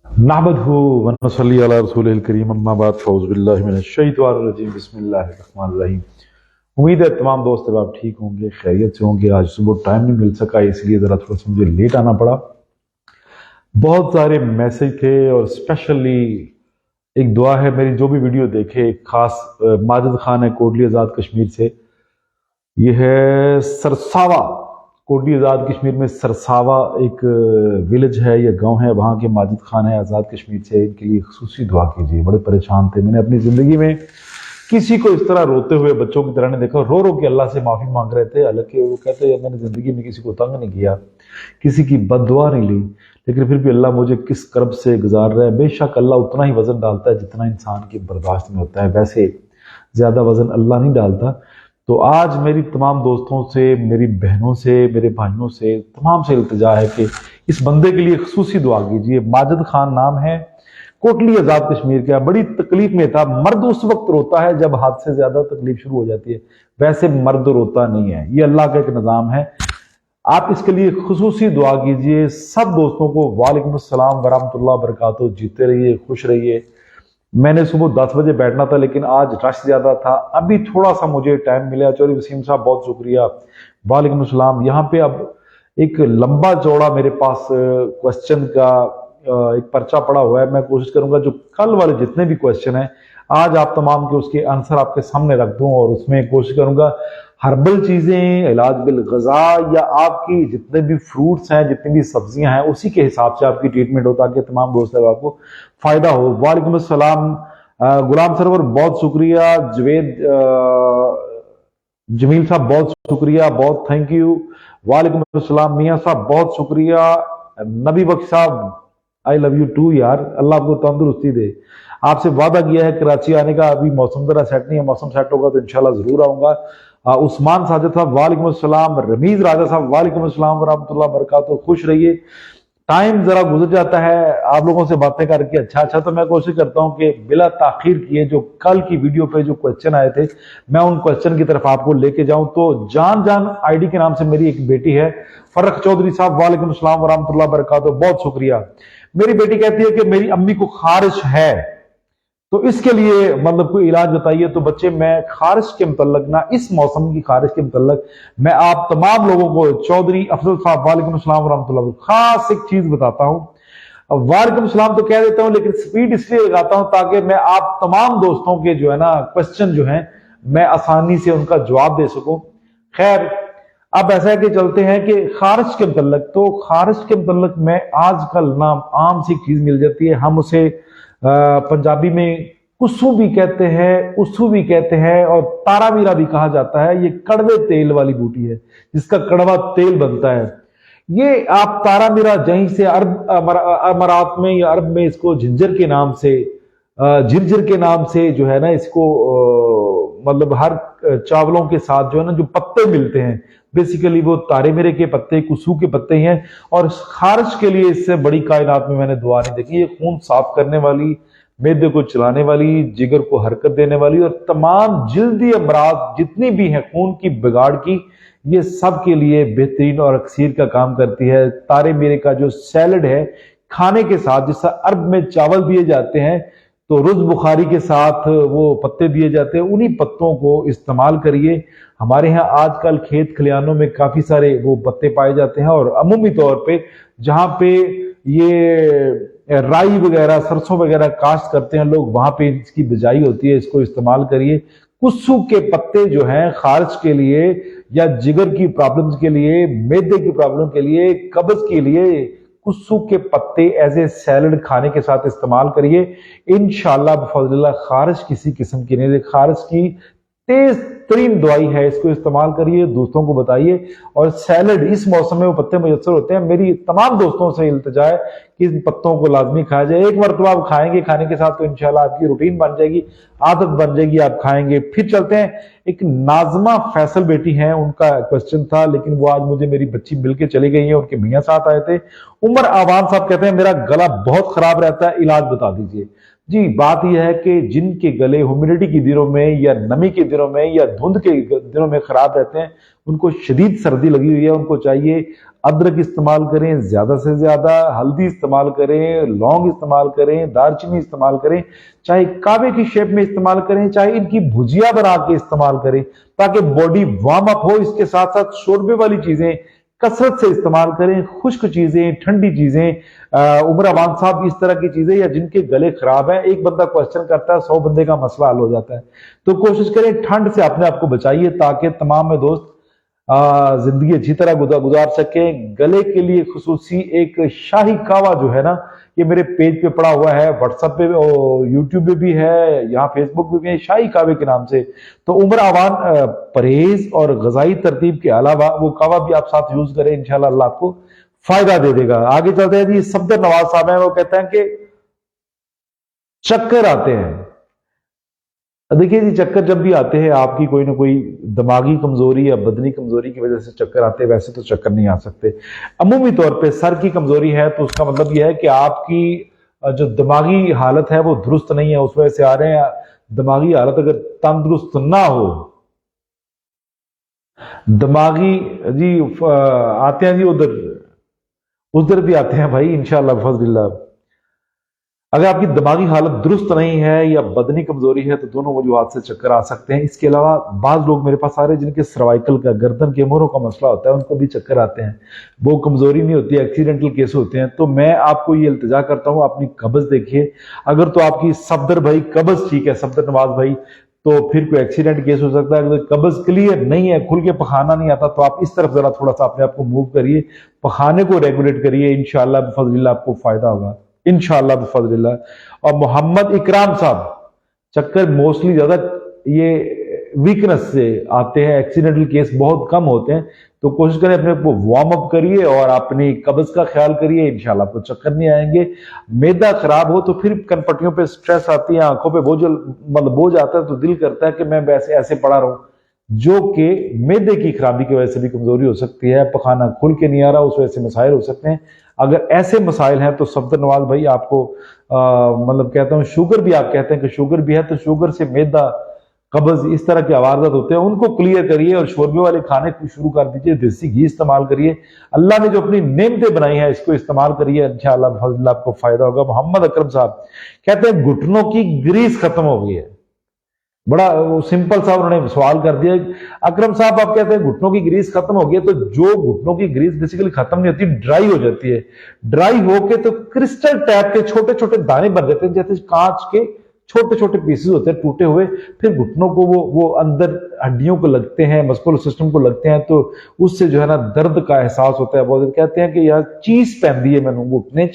नहमदहु व नसल्ली अला रसूलिल करीम अम्मा बाद फौज़ बिल्लाहि मिनश शैतानिर रजीम बिस्मिल्लाहिर रहमानिर रहीम। उम्मीद है तमाम दोस्त अब आप ठीक होंगे, खैरियत से होंगे। आज सुबह टाइम नहीं मिल सका, इसलिए ज़रा थोड़ा सा मुझे लेट आना पड़ा। बहुत सारे मैसेज थे और स्पेशली एक दुआ है, मेरी जो भी वीडियो देखे, एक खास माजिद खान है कोटली आज़ाद कश्मीर से। ये है सरसावा, कोटली आज़ाद कश्मीर में सरसावा एक विलेज है, ये गांव है, वहाँ के माजिद खान है आज़ाद कश्मीर से। इनके लिए खुसूसी दुआ कीजिए, बड़े परेशान थे। मैंने अपनी ज़िंदगी में किसी को इस तरह रोते हुए बच्चों की तरह नहीं देखा। रो रो के अल्लाह से माफ़ी मांग रहे थे। हालांकि वो कहते हैं मैंने ज़िंदगी में किसी को तंग नहीं किया, किसी की बद्दुआ नहीं ली, लेकिन फिर भी अल्लाह मुझे किस कर्ब से गुजार रहा है। बेशक अल्लाह उतना ही वज़न डालता है जितना इंसान की बर्दाश्त में होता है, वैसे ज़्यादा वज़न अल्लाह नहीं डालता। तो आज मेरी तमाम दोस्तों से, मेरी बहनों से, मेरे भाइयों से, तमाम से इल्तिजा है कि इस बंदे के लिए खुसूसी दुआ कीजिए। माजिद खान नाम है, कोटली आज़ाद कश्मीर का। बड़ी तकलीफ में था। मर्द उस वक्त रोता है जब हद से ज्यादा तकलीफ शुरू हो जाती है, वैसे मर्द रोता नहीं है। ये अल्लाह का एक निज़ाम है। आप इसके लिए खुसूसी दुआ कीजिए। सब दोस्तों को वालेकुम अस्सलाम वरहमतुल्लाह बरकातहू। जीते रहिए, खुश रहिए। मैंने सुबह 10 बजे बैठना था, लेकिन आज रश ज्यादा था। अभी थोड़ा सा मुझे टाइम मिला। चौधरी वसीम साहब बहुत शुक्रिया, वालेकुम अस्सलाम। यहाँ पे अब एक लंबा चौड़ा मेरे पास क्वेश्चन का एक पर्चा पड़ा हुआ है। मैं कोशिश करूंगा जो कल वाले जितने भी क्वेश्चन हैं आज आप तमाम के उसके आंसर आपके सामने रख दूं, और उसमें कोशिश करूंगा हर्बल चीजें, इलाज बिल गजा, या आपकी जितने भी फ्रूट्स हैं, जितनी भी सब्जियां हैं, उसी के हिसाब से आपकी ट्रीटमेंट हो, ताकि तमाम दोस्त आपको फायदा हो। वालेकुम अस्सलाम गुलाम सरवर, बहुत शुक्रिया। जवेद जमील साहब बहुत शुक्रिया, बहुत थैंक यू। वालेकुम अस्सलाम मियाँ साहब, बहुत शुक्रिया। नबी बख्श साहब, आई लव यू टू यार, अल्लाह आपको तंदुरुस्ती दे। आपसे वादा किया है कराची आने का, अभी मौसम जरा सेट नहीं है, मौसम सेट होगा तो इंशाल्लाह जरूर आऊंगा। उस्मान साजिद साहब वालेकुम अस्सलाम। रमीज राजा साहब वालेकुम अस्सलाम वरहमतुल्लाह बरकातहू। खुश रहिए। टाइम जरा गुजर जाता है आप लोगों से बातें करके, अच्छा तो मैं कोशिश करता हूं कि बिला ताखीर किए जो कल की वीडियो पे जो क्वेश्चन आए थे, मैं उन क्वेश्चन की तरफ आपको लेके जाऊं। तो जान जान आईडी के नाम से मेरी एक बेटी है, फर्रख चौधरी साहब वालेकुम अस्सलाम वरहमतुल्लाह बरकातहू, बहुत शुक्रिया। मेरी बेटी कहती है कि मेरी अम्मी को खारिश है, तो इसके लिए मतलब कोई इलाज बताइए। तो बच्चे, मैं खारिश के मुतल्लक ना, इस मौसम की खारिश के मुतल्लक मैं आप तमाम लोगों को, चौधरी अफजल साहब वालेकुम अस्सलाम वरहमतुल्लाह, खास एक चीज बताता हूं। अब वालेकुम सलाम तो कह देता हूं, लेकिन स्पीड इसलिए लगाता हूं ताकि मैं आप तमाम दोस्तों के जो है ना क्वेश्चन जो है मैं आसानी से उनका जवाब दे सकूं। खैर, अब ऐसा है कि चलते हैं कि खारिश के मुतल्लक, तो खारिश के मुतल्लक में आजकल ना आम सी चीज मिल जाती है। हम उसे पंजाबी में कुस्सू भी कहते हैं, उस्सू भी कहते हैं, और तारामीरा भी कहा जाता है। ये कड़वे तेल वाली बूटी है जिसका कड़वा तेल बनता है। ये आप तारामीरा जहीं से अरब अमारात में या अरब में इसको झिंझर के नाम से, झिरझिर के नाम से जो है ना इसको, मतलब हर चावलों के साथ जो है ना जो पत्ते मिलते हैं, बेसिकली वो तारे मेरे के पत्ते, कुसू के पत्ते ही हैं। और खारिश के लिए इससे बड़ी कायनात में मैंने दुआ नहीं देखी। ये खून साफ करने वाली, मैदे को चलाने वाली, जिगर को हरकत देने वाली, और तमाम जिल्दी अमराज जितनी भी हैं खून की बिगाड़ की, ये सब के लिए बेहतरीन और अक्सीर का काम करती है। तारे मेरे का जो सैलड है खाने के साथ, जिससे अरब में चावल दिए जाते हैं तो रुज बुखारी के साथ वो पत्ते दिए जाते हैं, उन्हीं पत्तों को इस्तेमाल करिए। हमारे यहाँ आजकल खेत खलियानों में काफी सारे वो पत्ते पाए जाते हैं, और अमूमी तौर पे जहाँ पे ये राई वगैरह, सरसों वगैरह काश्त करते हैं लोग, वहां पे इसकी बिजाई होती है। इसको इस्तेमाल करिए। कुस्सू के पत्ते जो हैं खारिश के लिए, या जिगर की प्रॉब्लम्स के लिए, मैदे की प्रॉब्लम के लिए, कब्ज के लिए, कुस्सू के पत्ते एज ए सैलड खाने के साथ इस्तेमाल करिए। इंशाअल्लाह बफज़लिल्लाह खारिश किसी किस्म की नहीं, खारिश की तेज तरीन दवाई है। इसको इस्तेमाल करिए, दोस्तों को बताइए। और सैलड इस मौसम में वो पत्ते मुयस्सर होते हैं। मेरी तमाम दोस्तों से इल्तिजा है कि इन पत्तों को लाजमी खाया जाए। एक मरतबा आप खाएंगे खाने के साथ तो इंशाल्लाह आपकी रूटीन बन जाएगी, आदत बन जाएगी, आप खाएंगे। फिर चलते हैं, एक नाजमा फैसल बेटी हैं, उनका क्वेश्चन था, लेकिन वो आज मुझे मेरी बच्ची मिलके चली गई है, उनके मियाँ साथ आए थे। उमर आवान साहब कहते हैं मेरा गला बहुत खराब रहता है, इलाज बता दीजिए। जी बात यह है कि जिनके गले ह्यूमिडिटी के दिनों में या नमी के दिनों में या धुंध के दिनों में खराब रहते हैं, उनको शदीद सर्दी लगी हुई है, उनको चाहिए अदरक इस्तेमाल करें ज्यादा से ज्यादा, हल्दी इस्तेमाल करें, लौंग इस्तेमाल करें, दालचीनी इस्तेमाल करें, चाहे कावे की शेप में इस्तेमाल करें, चाहे इनकी भुजिया बना के इस्तेमाल करें, ताकि बॉडी वार्म अप हो। इसके साथ साथ शोरबे वाली चीजें कसरत से इस्तेमाल करें, खुश्क चीजें, ठंडी चीजें, उमर अवान साहब इस तरह की चीजें, या जिनके गले खराब है, एक बंदा क्वेश्चन करता है 100 बंदे का मसला हल हो जाता है। तो कोशिश करें ठंड से अपने आप को बचाइए, ताकि तमाम में दोस्त जिंदगी अच्छी तरह गुजार सके। गले के लिए खुसूसी एक शाही कावा जो है ना, ये मेरे पेज पे पड़ा हुआ है, व्हाट्सएप पे और यूट्यूब पे भी है, यहाँ फेसबुक पे भी है, शाही कावे के नाम से। तो उम्र आवान परहेज और गजाई तरतीब के अलावा वो कावा भी आप साथ यूज करें, इंशाल्लाह अल्लाह आपको फायदा दे देगा। आगे चलते हैं जी, सफदर नवाज साहब हैं, वो कहते हैं कि चक्कर आते हैं। देखिए जी, चक्कर जब भी आते हैं आपकी कोई ना कोई दिमागी कमजोरी या बदनी कमजोरी की वजह से चक्कर आते हैं, वैसे तो चक्कर नहीं आ सकते। अमूमी तौर पे सर की कमजोरी है तो उसका मतलब यह है कि आपकी जो दिमागी हालत है वो दुरुस्त नहीं है, उस वजह से आ रहे हैं। दिमागी हालत अगर तंदुरुस्त ना हो, दिमागी जी आते हैं जी, उधर उधर भी आते हैं भाई इंशाअल्लाह फजलिल्लाह। अगर आपकी दिमागी हालत दुरुस्त नहीं है या बदनी कमजोरी है तो दोनों वजूहात से चक्कर आ सकते हैं। इसके अलावा बाज लोग मेरे पास आ रहे हैं जिनके सर्वाइकल का, गर्दन के मोहरों का मसला होता है, उनको भी चक्कर आते हैं। वो कमजोरी नहीं होती, एक्सीडेंटल केस होते हैं। तो मैं आपको ये इल्तिजा करता हूँ, अपनी कब्ज देखिए। अगर तो आपकी सफदर भाई कब्ज ठीक है, सफदर नवाज भाई, तो फिर कोई एक्सीडेंट केस हो सकता है। अगर कब्ज क्लियर नहीं है, खुल के पखाना नहीं आता, तो आप इस तरफ जरा थोड़ा सा अपने आप को मूव करिए, पखाने को रेगुलेट करिए, इंशाअल्लाह बिफज़लिल्लाह आपको फायदा होगा, इंशाअल्लाह बिफज़लिल्लाह। और मोहम्मद इकराम साहब, चक्कर मोस्टली ज्यादा ये वीकनेस से आते हैं, एक्सीडेंटल केस बहुत कम होते हैं। तो कोशिश करें अपने को वार्म अप करिए और अपनी कब्ज का ख्याल करिए, इंशाल्लाह आपको चक्कर नहीं आएंगे। मैदा खराब हो तो फिर कनपट्टियों पे स्ट्रेस आती है, आंखों पे बोझ मतलब बोझ आता है, तो दिल करता है कि मैं वैसे ऐसे पड़ा रहूं, जो कि मैदे की खराबी की वजह से भी कमजोरी हो सकती है। पखाना खुल के नहीं आ रहा, उस वजह से मसाइल हो सकते हैं। अगर ऐसे मसाइल हैं तो सफदर नवाज भाई आपको मतलब कहता हूं, शुगर भी आप कहते हैं कि शुगर भी है, तो शुगर से मैदा, कब्ज, इस तरह के अवारदात होते हैं, उनको क्लियर करिए और शोरबे वाले खाने शुरू कर दीजिए। देसी घी इस्तेमाल करिए, अल्लाह ने जो अपनी नेमतें बनाई हैं इसको इस्तेमाल करिए, इंशाअल्लाह फजल्लाह आपको फायदा होगा। मोहम्मद अकरम साहब कहते हैं घुटनों की ग्रीस खत्म हो गई है। बड़ा सिंपल सा उन्होंने सवाल कर दिया। अकरम साहब आप कहते हैं घुटनों की ग्रीस खत्म हो गई है, तो जो घुटनों की ग्रीस बेसिकली खत्म नहीं होती, ड्राई हो जाती है। ड्राई होके तो क्रिस्टल टाइप के छोटे छोटे दाने बन जाते हैं, जैसे कांच के छोटे छोटे पीसेस होते हैं टूटे हुए। फिर घुटनों को वो अंदर हड्डियों को लगते हैं, मस्कुलर सिस्टम को लगते हैं, तो उससे जो है ना दर्द का एहसास होता है। बहुत कहते हैं कि यार चीज पहनती है मैंने घुटने,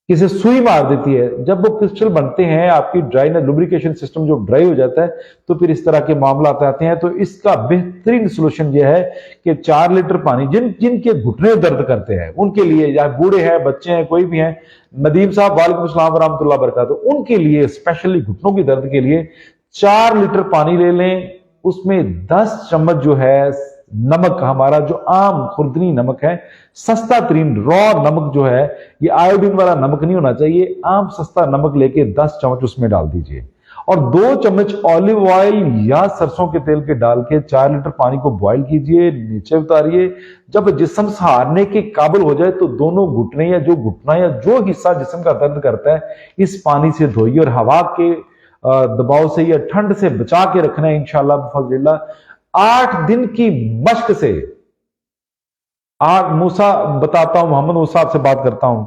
किसी सुई मार देती है। जब वो क्रिस्टल बनते हैं, आपकी ड्राइनेस लुब्रिकेशन सिस्टम जो ड्राई हो जाता है, तो फिर इस तरह के मामला आते हैं। तो इसका बेहतरीन सोल्यूशन यह है कि 4 लीटर पानी, जिनके घुटने दर्द करते हैं उनके लिए, या बूढ़े हैं, बच्चे हैं, कोई भी हैं, नदीम साहब वालेकुम अस्सलाम वरहमतुल्लाह बरकातहू, उनके लिए स्पेशली घुटनों की दर्द के लिए 4 लीटर पानी ले लें, उसमें 10 चम्मच जो है नमक, हमारा जो आम खुर्दनी नमक है, सस्ता तरीन रॉ नमक जो है, ये आयोडीन वाला नमक नहीं होना चाहिए, आम सस्ता नमक लेके 10 चम्मच उसमें डाल दीजिए, और 2 चम्मच ऑलिव ऑयल या सरसों के तेल के डाल के 4 लीटर पानी को बॉईल कीजिए, नीचे उतारिए। जब जिस्म सहारने के काबिल हो जाए तो दोनों घुटने या जो घुटना या जो हिस्सा जिस्म का दर्द करता है, इस पानी से धोइए और हवा के दबाव से या ठंड से बचा के रखना है, इंशाअल्लाह बिफज़लिल्लाह। 8 दिन की मश्क से, मूसा बताता हूं, मोहम्मद मूसा आपसे बात करता हूं,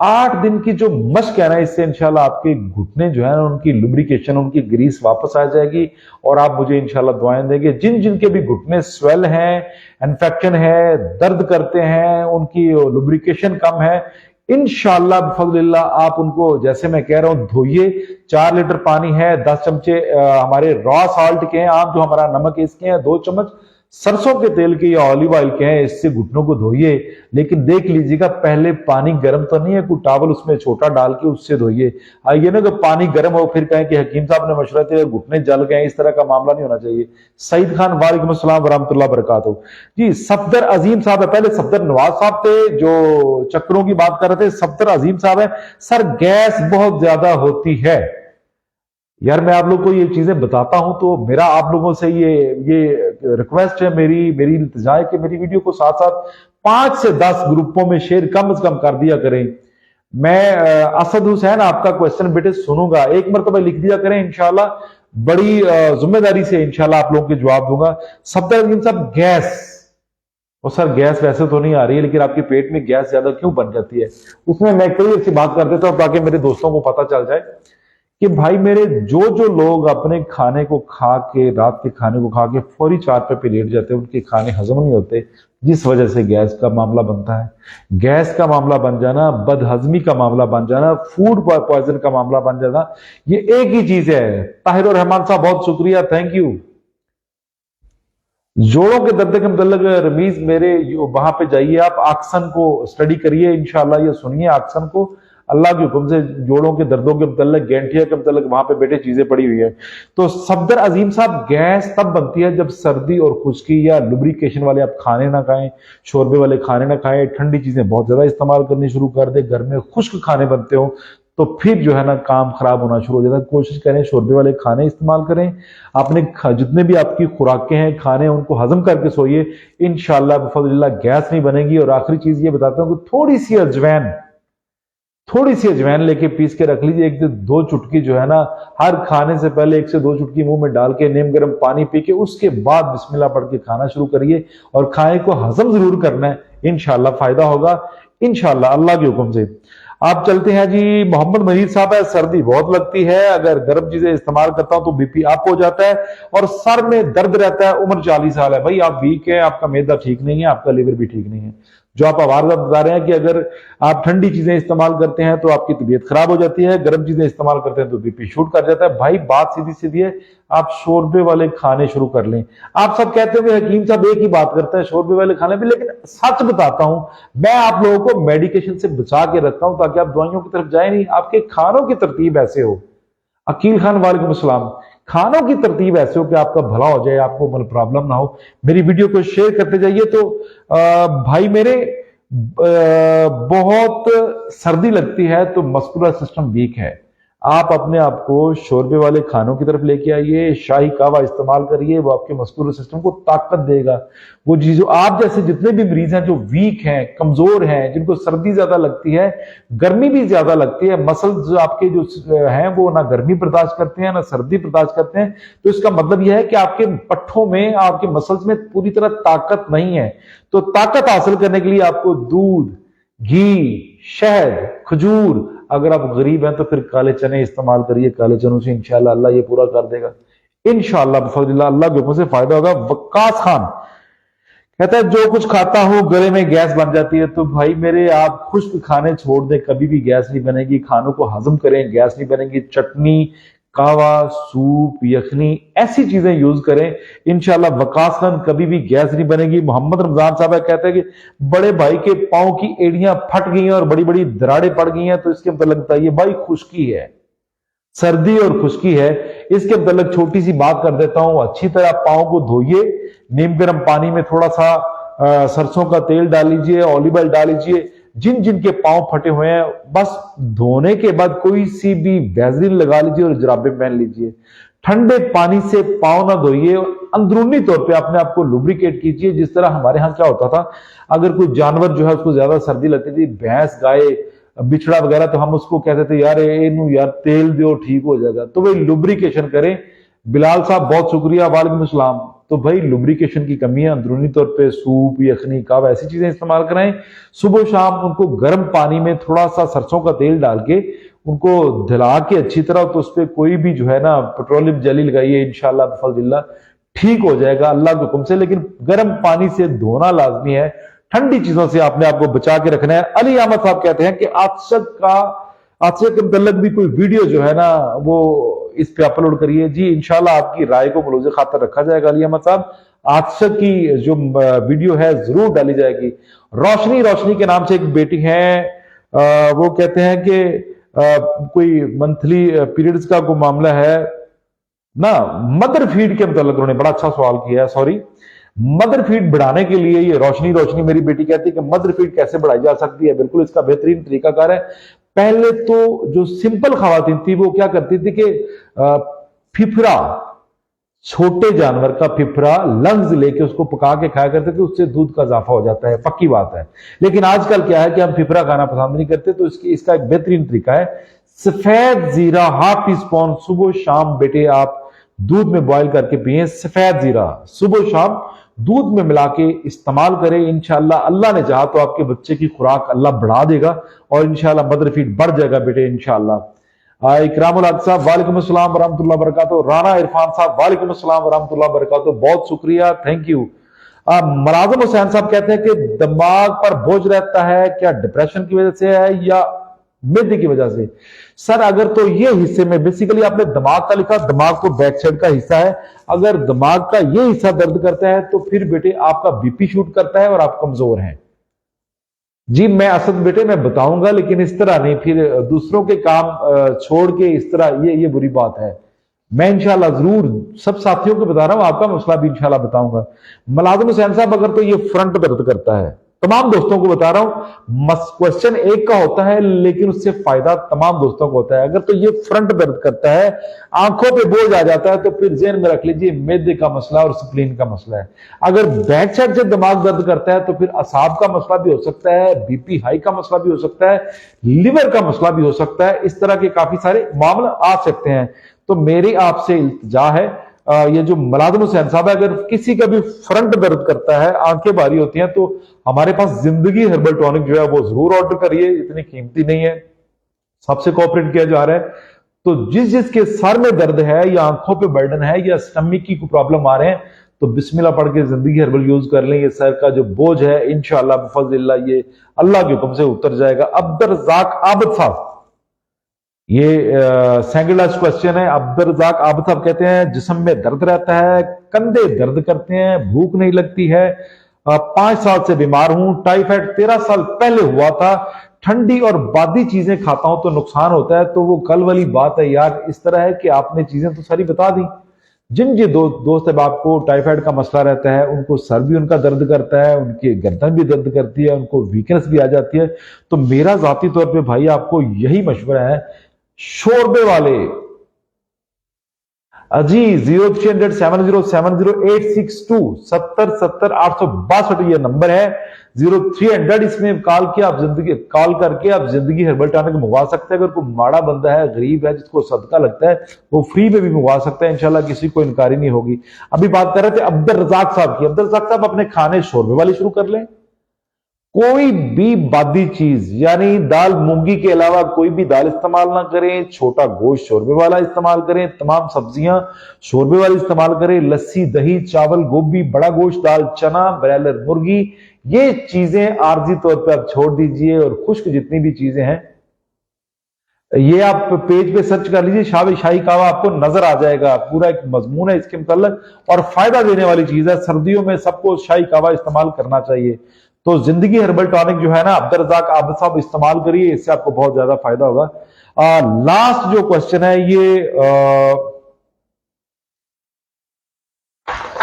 8 दिन की जो मश्क है ना, इससे इंशाल्लाह आपके घुटने जो है ना, उनकी लुब्रिकेशन, उनकी ग्रीस वापस आ जाएगी, और आप मुझे इंशाल्लाह दुआएं देंगे। जिन जिनके भी घुटने स्वेल हैं, इन्फेक्शन है, दर्द करते हैं, उनकी लुब्रिकेशन कम है, इंशाअल्लाह बिफज़लिल्लाह आप उनको, जैसे मैं कह रहा हूं, धोइए। 4 लीटर पानी है, 10 चमचे हमारे रॉ साल्ट के हैं, आम जो हमारा नमक है इसके हैं 2 चम्मच, सरसों के तेल के या ऑलिव ऑयल के हैं, इससे घुटनों को धोइए, लेकिन देख लीजिएगा पहले पानी गर्म तो नहीं है, कोई टॉवल उसमें छोटा डाल के उससे धोइए। ये ना कि पानी गर्म हो फिर कहें कि हकीम साहब ने मशवरा दिया घुटने जल गए, इस तरह का मामला नहीं होना चाहिए। सईद खान वालेकुम अस्सलाम वरहमतुल्लाह बरकातहू जी। सफदर अजीम साहब है, पहले सफदर नवाज साहब थे जो चक्रों की बात कर रहे थे, सफदर अजीम साहब है। सर गैस बहुत ज्यादा होती है यार, मैं आप लोग को ये चीजें बताता हूं तो मेरा आप लोगों से ये रिक्वेस्ट है, मेरी इल्तिजा है कि मेरी वीडियो को साथ साथ 5 से 10 ग्रुपों में शेयर कम से कम कर दिया करें। मैं असद हुसैन आपका क्वेश्चन बेटे सुनूंगा, एक मरतबा लिख दिया करें, इंशाल्लाह बड़ी जिम्मेदारी से इंशाल्लाह आप लोगों के जवाब दूंगा। सफदर साहब गैस, और सर गैस वैसे तो नहीं आ रही है, लेकिन आपके पेट में गैस ज्यादा क्यों बन जाती है, उसमें मैं क्लियर सी बात कर देता हूं ताकि मेरे दोस्तों को पता चल जाए कि भाई मेरे जो लोग अपने खाने को खा के, रात के खाने को खा के फौरी चारपाई पे लेट जाते हैं, उनके खाने हजम नहीं होते, जिस वजह से गैस का मामला बनता है। गैस का मामला बन जाना, बदहजमी का मामला बन जाना, फूड पॉइजन का मामला बन जाना, ये एक ही चीज है। ताहिर रहमान साहब बहुत शुक्रिया, थैंक यू। जोड़ों के दर्द के मतलब रमीज मेरे वहां पे जाइए, आप आक्सन को स्टडी करिए, इंशाल्लाह ये सुनिए आक्सन को, अल्लाह के हुक्म से जोड़ों के दर्दों के मतलब, गैंठिया के मतलब वहां पे बेटे चीजें पड़ी हुई है। तो सफदर अजीम साहब गैस तब बनती है जब सर्दी और खुश्की या लुब्रिकेशन वाले आप खाने ना खाएं, शोरबे वाले खाने ना खाएं, ठंडी चीजें बहुत ज्यादा इस्तेमाल करनी शुरू कर दे, घर में खुश्क खाने बनते हो तो फिर जो है ना काम खराब होना शुरू हो जाता है। कोशिश करें शोरबे वाले खाने इस्तेमाल करें, अपने जितने भी आपकी खुराकें हैं खाने उनको हजम करके सोइए, इंशाल्लाह बिफज़लिल्लाह गैस नहीं बनेगी। और आखिरी चीज ये बताता हूं कि थोड़ी सी अजवैन लेके पीस के रख लीजिए, 1 से 2 चुटकी जो है ना हर खाने से पहले 1 से 2 चुटकी मुंह में डाल के नीम गर्म पानी पी के उसके बाद बिस्मिल्लाह पढ़ के खाना शुरू करिए, और खाने को हजम जरूर करना है, इंशाल्लाह फायदा होगा, इंशाल्लाह अल्लाह के हुक्म से। आप चलते हैं जी। मोहम्मद मजीद साहब है, सर्दी बहुत लगती है, अगर गर्म चीजें इस्तेमाल करता हूं तो बीपी अप हो जाता है और सर में दर्द रहता है, उम्र 40 साल है। भाई आप वीक है, आपका मैदा ठीक नहीं है, आपका लीवर भी ठीक नहीं है। जो आप आवाज बता रहे हैं कि अगर आप ठंडी चीजें इस्तेमाल करते हैं तो आपकी तबीयत खराब हो जाती है, गर्म चीजें इस्तेमाल करते हैं तो बीपी शूट कर जाता है। भाई बात सीधी सीधी है, आप शोरबे वाले खाने शुरू कर लें। आप सब कहते हो हकीम साहब एक ही बात करता है शोरबे वाले खाने भी, लेकिन सच बताता हूं मैं आप लोगों को मेडिकेशन से बचा के रखता हूं ताकि आप दवाइयों की तरफ जाए नहीं, आपके खानों की तरतीब ऐसे हो। अकील खान वालेकुम अस्सलाम, खानों की तरतीब ऐसे हो कि आपका भला हो जाए, आपको प्रॉब्लम ना हो। मेरी वीडियो को शेयर करते जाइए। तो भाई मेरे बहुत सर्दी लगती है तो मस्कुलर सिस्टम वीक है, आप अपने आप को शोरबे वाले खानों की तरफ लेके आइए, शाही कहवा इस्तेमाल करिए, वो आपके मस्कुलर सिस्टम को ताकत देगा। वो चीजों आप जैसे जितने भी मरीज हैं जो वीक हैं, कमजोर हैं, जिनको सर्दी ज्यादा लगती है, गर्मी भी ज्यादा लगती है, मसल्स आपके जो हैं वो ना गर्मी बर्दाश्त करते हैं ना सर्दी बर्दाश्त करते हैं, तो इसका मतलब यह है कि आपके पट्ठों में, आपके मसल्स में पूरी तरह ताकत नहीं है। तो ताकत हासिल करने के लिए आपको दूध, घी, शहद, खजूर, अगर आप गरीब हैं तो फिर काले चने इस्तेमाल करिए, काले चनों से इंशाल्लाह अल्लाह ये पूरा कर देगा, इंशाल्लाह बिफज़लिल्लाह अल्लाह के हुक्म से फायदा होगा। वक्कास खान कहता है जो कुछ खाता हूं गले में गैस बन जाती है। तो भाई मेरे आप खुश्क खाने छोड़ दें, कभी भी गैस नहीं बनेगी, खानों को हजम करें, गैस नहीं बनेगी। चटनी, कावा, सूप, यखनी ऐसी चीजें यूज करें, इंशाल्लाह वकास खान कभी भी गैस नहीं बनेगी। मोहम्मद रमजान साहब कहते हैं कि बड़े भाई के पांव की एड़ियां फट गई हैं और बड़ी बड़ी दरारें पड़ गई हैं, तो इसके मतलब बताइए भाई खुश्की है, सर्दी और खुश्की है। इसके मतलब छोटी सी बात कर देता हूं, अच्छी तरह पांव को धोइए, नीम गर्म पानी में थोड़ा सा सरसों का तेल डाल लीजिए, ऑलिव ऑयल डाल लीजिए। जिन जिन के पांव फटे हुए हैं बस धोने के बाद कोई सी भी वैसलीन लगा लीजिए और जुराबे पहन लीजिए। ठंडे पानी से पांव ना धोइए, अंदरूनी तौर पे अपने आप को लुब्रिकेट कीजिए। जिस तरह हमारे यहाँ क्या होता था, अगर कोई जानवर जो है उसको ज्यादा सर्दी लगती थी, भैंस, गाय, बिछड़ा वगैरह, तो हम उसको कहते थे यार यार तेल दो ठीक हो जाएगा, तो भाई लुब्रिकेशन करें। बिलाल साहब बहुत शुक्रिया, वालेकुम अस्सलाम। तो भाई लुब्रिकेशन की कमी है, अंदरूनी तौर पे सूप, यखनी, कावा ऐसी चीजें इस्तेमाल कराएं। सुबह शाम उनको गर्म पानी में थोड़ा सा सरसों का तेल डाल के उनको धुला के अच्छी तरह, तो उस पर कोई भी जो है ना पेट्रोलियम जेली लगाइए, इंशाल्लाह बिफज़लिल्लाह ठीक हो जाएगा अल्लाह के हुक्म से। लेकिन गर्म पानी से धोना लाजमी है, ठंडी चीजों से आपने आपको बचा के रखना है। अली अहमद साहब कहते हैं कि आतिशत के मुतल्लिक भी कोई वीडियो जो है ना वो इस पे अपलोड करिए। जी इंशाल्लाह आपकी राय को मलूज़े खातर रखा जाएगा। अली अहमद साहब आज की जो वीडियो है जरूर डाली जाएगी। रोशनी रोशनी के नाम से एक बेटी है, वो कहते हैं कि कोई मंथली पीरियड्स का कोई मामला है ना, मदर फीड के मतलब उन्होंने बड़ा अच्छा सवाल किया है। सॉरी, मदर फीड बढ़ाने के लिए ये रोशनी रोशनी मेरी बेटी कहती है कि मदर फीड कैसे बढ़ाई जा सकती है। बिल्कुल इसका बेहतरीन तरीकाकार है। पहले तो जो सिंपल खवातीन थी वो क्या करती थी कि फिफरा, छोटे जानवर का फिफरा लंग्स लेके उसको पका के खाया करते थे, उससे दूध का इजाफा हो जाता है, पक्की बात है। लेकिन आजकल क्या है कि हम फिफरा खाना पसंद नहीं करते, तो इसका एक बेहतरीन तरीका है, सफेद जीरा हाफ टी स्पून सुबह शाम बेटे आप दूध में बॉईल करके पिए। सफेद जीरा सुबह शाम दूध में मिला के इस्तेमाल करें। इंशाल्लाह अल्लाह ने चाहा तो आपके बच्चे की खुराक अल्लाह बढ़ा देगा और इंशाल्लाह मदर फीड बढ़ जाएगा बेटे इंशाल्लाह। इकरामुल हक साहब वालेकुम अस्सलाम वरहमतुल्लाह वबरकातुहू। राना इरफान साहब वालेकुम अस्सलाम वरहमतुल्लाह वबरकातुहू, बहुत शुक्रिया, थैंक यू। मलाजम हुसैन साहब कहते हैं कि दिमाग पर बोझ रहता है, क्या डिप्रेशन की वजह से है या मिर्दी की वजह से? सर अगर तो ये हिस्से में बेसिकली आपने दिमाग का लिखा, दिमाग तो बैक साइड का हिस्सा है, अगर दिमाग का ये हिस्सा दर्द करता है तो फिर बेटे आपका बीपी शूट करता है और आप कमजोर हैं। जी मैं असद बेटे मैं बताऊंगा, लेकिन इस तरह नहीं, फिर दूसरों के काम छोड़ के इस तरह ये बुरी बात है। मैं इंशाल्लाह जरूर सब साथियों को बता रहा हूं, आपका मसला भी इंशाल्लाह बताऊंगा। मलाजम हुसैन साहब अगर तो ये फ्रंट दर्द करता है, तमाम दोस्तों को बता रहा हूं, क्वेश्चन एक का होता है लेकिन उससे फायदा तमाम दोस्तों को होता है। अगर तो ये फ्रंट दर्द करता है, आंखों पे बोझ आ जाता है, तो फिर जेहन में रख लीजिए मैदे का मसला और स्प्लीन का मसला है। अगर बैक साइड से दिमाग दर्द करता है तो फिर असाब का मसला भी हो सकता है, बीपी हाई का मसला भी हो सकता है, लिवर का मसला भी हो सकता है। इस तरह के काफी सारे मामले आ सकते हैं। तो मेरी आपसे इल्तिजा है, ये जो मुलाजिम हुसैन साहब है, अगर किसी का भी फ्रंट दर्द करता है, आंखें भारी होती हैं, तो हमारे पास जिंदगी हर्बल टॉनिक जो है वो जरूर ऑर्डर करिए, इतनी कीमती नहीं है, सबसे कोऑपरेट किया जा रहा है। तो जिसके सर में दर्द है या आंखों पे बर्डन है या स्टमक की कोई प्रॉब्लम आ रहे हैं, तो बिस्मिल्लाह पढ़ के जिंदगी हर्बल यूज कर लें। ये सर का जो बोझ है इंशाअल्लाह बिफज़लिल्लाह ये अल्लाह के हुक्म से उतर जाएगा। अब्दुल रज़ाक आबिद साहब, ये सेकंड लास्ट क्वेश्चन है। अब्दुल रज़ाक आबिद साहब कहते हैं जिस्म में दर्द रहता है, कंधे दर्द करते हैं, भूख नहीं लगती है, 5 साल से बीमार हूं, टाइफाइड 13 साल पहले हुआ था, ठंडी और बादी चीजें खाता हूं तो नुकसान होता है। तो वो कल वाली बात है यार, इस तरह है कि आपने चीजें तो सारी बता दी। जिन जी दोस्त अब आपको टाइफाइड का मसला रहता है, उनको सर भी उनका दर्द करता है, उनकी गर्दन भी दर्द करती है, उनको वीकनेस भी आ जाती है, तो मेरा जाती तौर पे भाई आपको यही मशवरा है, शोरबे वाले अजी 0300707082 7070 ये नंबर है 0300, इसमें कॉल करके आप जिंदगी हर्बल टॉनिक मंगवा सकते हैं। अगर कोई माड़ा बंदा है, गरीब है, जिसको सदका लगता है, वो फ्री में भी मंगवा सकता है, इंशाल्लाह किसी को इनकारी नहीं होगी। अभी बात कर रहे थे अब्दुल रज़ाक साहब की। अब्दुल रज़ाक साहब अपने खाने शोरबे वाले शुरू कर लें, कोई भी बादी चीज यानी दाल मूंगी के अलावा कोई भी दाल इस्तेमाल ना करें, छोटा गोश्त शोरबे वाला इस्तेमाल करें, तमाम सब्जियां शोरबे वाली इस्तेमाल करें, लस्सी, दही, चावल, गोभी, बड़ा गोश्त, दाल, चना, ब्रॉयलर मुर्गी, ये चीजें आर्जी तौर पे आप छोड़ दीजिए। और खुश्क जितनी भी चीजें हैं, ये आप पेज पे सर्च कर लीजिए, शाही कावा, आपको नजर आ जाएगा, पूरा एक मजमून है इसके मुताल्लिक और फायदा देने वाली चीज है। सर्दियों में सबको शाही कावा इस्तेमाल करना चाहिए। तो जिंदगी हर्बल टॉनिक जो है ना, अब्दुल रज़ाक आबिद साहब इस्तेमाल करिए, इससे आपको बहुत ज्यादा फायदा होगा। लास्ट जो क्वेश्चन है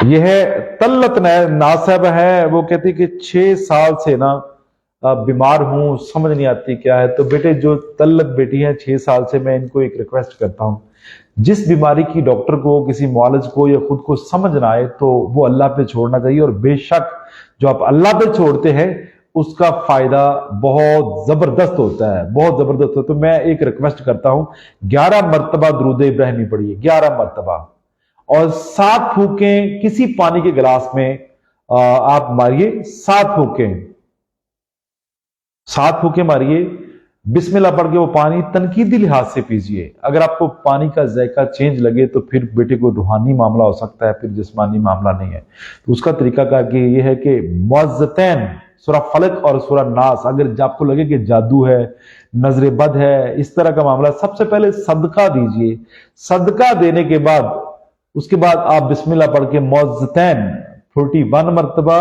ये है तल्लत नासब है, वो कहती है कि 6 साल से ना बीमार हूं, समझ नहीं आती क्या है। तो बेटे जो तल्लत बेटी है 6 साल से, मैं इनको एक रिक्वेस्ट करता हूं, जिस बीमारी की डॉक्टर को, किसी मुआलिज को या खुद को समझ ना आए, तो वो अल्लाह पे छोड़ना चाहिए। और बेशक जो आप अल्लाह पे छोड़ते हैं उसका फायदा बहुत जबरदस्त होता है, बहुत जबरदस्त होता है। तो मैं एक रिक्वेस्ट करता हूं, 11 मरतबा दुरूद इब्राहिमी पढ़िए, 11 मरतबा, और 7 फूकें किसी पानी के गिलास में आप मारिए, 7 फूकें मारिए, बिस्मिल्लाह पढ़ के वो पानी तनकीदी लिहाज से पीजिए। अगर आपको पानी का जायका चेंज लगे तो फिर बेटे को रूहानी मामला हो सकता है, फिर जिस्मानी मामला नहीं है। तो उसका तरीकाकार ये है कि मुअज़्ज़तैन सूरा फलक और सूरा नास, अगर आपको लगे कि जादू है, नजर बद है, इस तरह का मामला, सबसे पहले सदका दीजिए। सदका देने के बाद उसके बाद आप बिस्मिल्लाह पढ़ के मुअज़्ज़तैन 41 मरतबा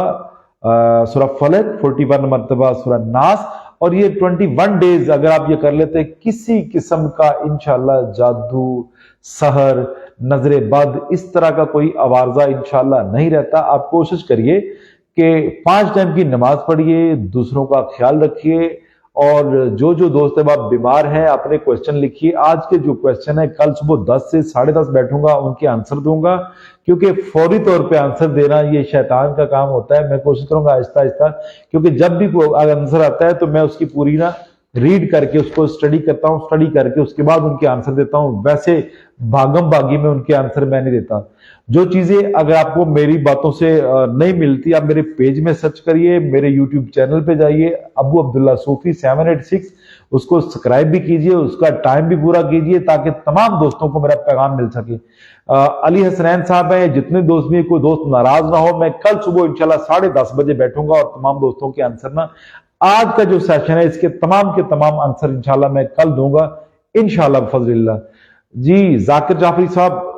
सूरह फलक, 41 मरतबा सूरह नास, और ये 21 डेज अगर आप ये कर लेते हैं, किसी किस्म का इंशाल्लाह जादू, सहर, नजरे बद, इस तरह का कोई आवाजा इंशाल्लाह नहीं रहता। आप कोशिश करिए कि 5 टाइम की नमाज पढ़िए, दूसरों का ख्याल रखिए, और जो जो दोस्त अब आप बीमार हैं अपने क्वेश्चन लिखिए। आज के जो क्वेश्चन है कल सुबह 10 से 10:30 बैठूंगा, उनके आंसर दूंगा, क्योंकि फौरी तौर पे आंसर देना ये शैतान का काम होता है। मैं कोशिश करूंगा आहिस्ता आहिस्ता, क्योंकि जब भी आंसर आता है तो मैं उसकी पूरी ना रीड करके उसको स्टडी करता हूँ, स्टडी करके उसके बाद उनके आंसर देता हूँ। वैसे भागम भागी में उनके आंसर मैं नहीं देता। जो चीजें अगर आपको मेरी बातों से नहीं मिलती, आप मेरे पेज में सर्च करिए, मेरे यूट्यूब चैनल पे जाइए, अबू अब्दुल्ला सूफी 786, उसको सब्सक्राइब भी कीजिए, उसका टाइम भी पूरा कीजिए, ताकि तमाम दोस्तों को मेरा पैगाम मिल सके। अली हसनैन साहब हैं, जितने दोस्त भी, कोई दोस्त नाराज ना हो, मैं कल सुबह इंशाल्लाह 10:30 बजे बैठूंगा और तमाम दोस्तों के आंसर ना, आज का जो सेशन है इसके तमाम के तमाम आंसर इंशाल्लाह मैं कल दूंगा इंशाल्लाह फजलिल्लाह। जी जाकिर जाफरी साहब,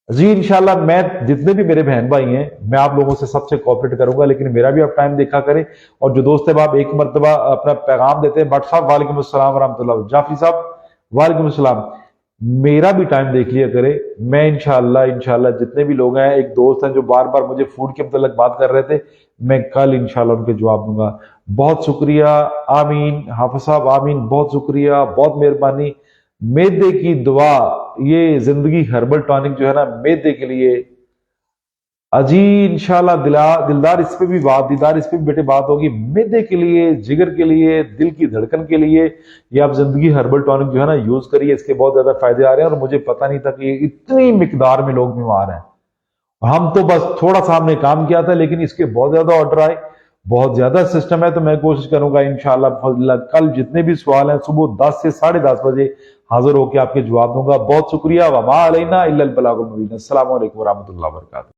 जी इंशाल्लाह मैं जितने भी मेरे बहन भाई हैं, मैं आप लोगों से सबसे कोऑपरेट करूंगा, लेकिन मेरा भी आप टाइम देखा करें। और जो दोस्त है आप एक मरतबा अपना पैगाम देते हैं। भट्ट साहब वालेकुम अस्सलाम वरहमतुल्लाह, जाफरी साहब वालेकुम अस्सलाम, मेरा भी टाइम देख लिया करे। मैं इंशाल्लाह जितने भी लोग हैं, एक दोस्त हैं जो बार बार मुझे फूड के मतलब बात कर रहे थे, मैं कल इंशाल्लाह उनके जवाब दूंगा। बहुत शुक्रिया, आमीन। हाफिज साहब आमीन, बहुत शुक्रिया, बहुत मेहरबानी। मैदे की दुआ, ये जिंदगी हर्बल टॉनिक जो है ना मैदे के लिए, अजी इंशाल्लाह दिलदार इस पे भी दीदार इस पे भी बेटे बात होगी। मैदे के लिए, जिगर के लिए, दिल की धड़कन के लिए ये आप जिंदगी हर्बल टॉनिक जो है ना यूज करिए, इसके बहुत ज्यादा फायदे आ रहे हैं। और मुझे पता नहीं था कि इतनी मिकदार में लोग बीमार हैं। हम तो बस थोड़ा सा हमने काम किया था, लेकिन इसके बहुत ज्यादा ऑर्डर आए, बहुत ज्यादा सिस्टम है। तो मैं कोशिश करूंगा इंशाल्लाह कल जितने भी सवाल हैं सुबह 10 से 10:30 बजे हाजिर होकर आपके जवाब दूंगा। बहुत शुक्रिया। वमा अलैना इल्लल बलागुल मुबीन। अस्सलाम वालेकुम रहमतुल्लाहि व बरकातहू।